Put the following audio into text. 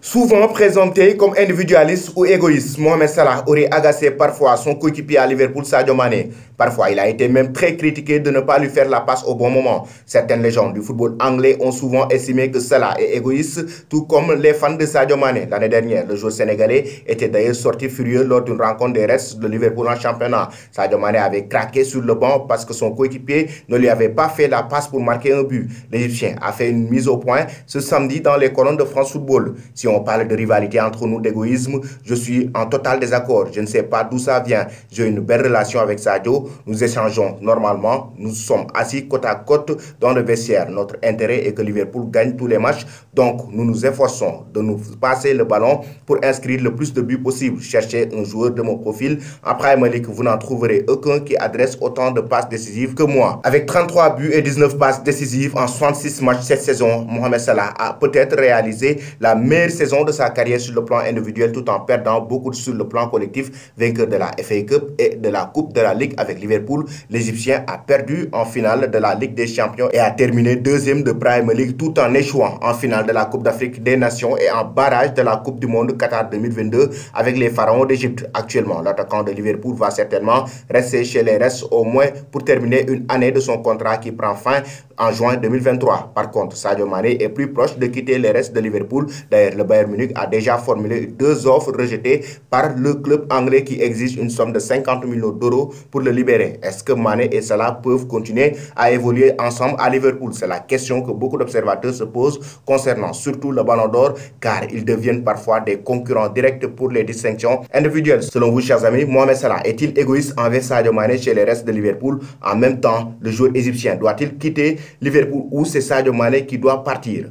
Souvent présenté comme individualiste ou égoïste, Mohamed Salah aurait agacé parfois son coéquipier à Liverpool, Sadio Mané. Parfois, il a été même très critiqué de ne pas lui faire la passe au bon moment. Certaines légendes du football anglais ont souvent estimé que Salah est égoïste, tout comme les fans de Sadio Mané. L'année dernière, le joueur sénégalais était d'ailleurs sorti furieux lors d'une rencontre des Reds de Liverpool en championnat. Sadio Mané avait craqué sur le banc parce que son coéquipier ne lui avait pas fait la passe pour marquer un but. L'Égyptien a fait une mise au point ce samedi dans les colonnes de France Football. Si on parle de rivalité entre nous, d'égoïsme, je suis en total désaccord. Je ne sais pas d'où ça vient. J'ai une belle relation avec Sadio. Nous échangeons normalement. Nous sommes assis côte à côte dans le vestiaire. Notre intérêt est que Liverpool gagne tous les matchs. Donc, nous nous efforçons de nous passer le ballon pour inscrire le plus de buts possible. Cherchez un joueur de mon profil. En Premier League, vous n'en trouverez aucun qui adresse autant de passes décisives que moi. Avec 33 buts et 19 passes décisives en 66 matchs cette saison, Mohamed Salah a peut-être réalisé la meilleure saison de sa carrière sur le plan individuel tout en perdant beaucoup sur le plan collectif. Vainqueur de la FA Cup et de la Coupe de la Ligue avec Liverpool, l'Égyptien a perdu en finale de la Ligue des Champions et a terminé deuxième de Premier League tout en échouant en finale de la Coupe d'Afrique des Nations et en barrage de la Coupe du Monde Qatar 2022 avec les Pharaons d'Égypte. Actuellement, l'attaquant de Liverpool va certainement rester chez les Reds au moins pour terminer une année de son contrat qui prend fin en juin 2023. Par contre, Sadio Mané est plus proche de quitter les Reds de Liverpool. D'ailleurs, le Bayern Munich a déjà formulé 2 offres rejetées par le club anglais qui exige une somme de 50 millions d'euros pour le libérer. Est-ce que Mané et Salah peuvent continuer à évoluer ensemble à Liverpool? C'est la question que beaucoup d'observateurs se posent concernant surtout le Ballon d'Or, car ils deviennent parfois des concurrents directs pour les distinctions individuelles. Selon vous, chers amis, Mohamed Salah est-il égoïste envers Sadio Mané chez les Reds de Liverpool? En même temps, le joueur égyptien doit-il quitter Liverpool ou c'est Sadio Mané qui doit partir?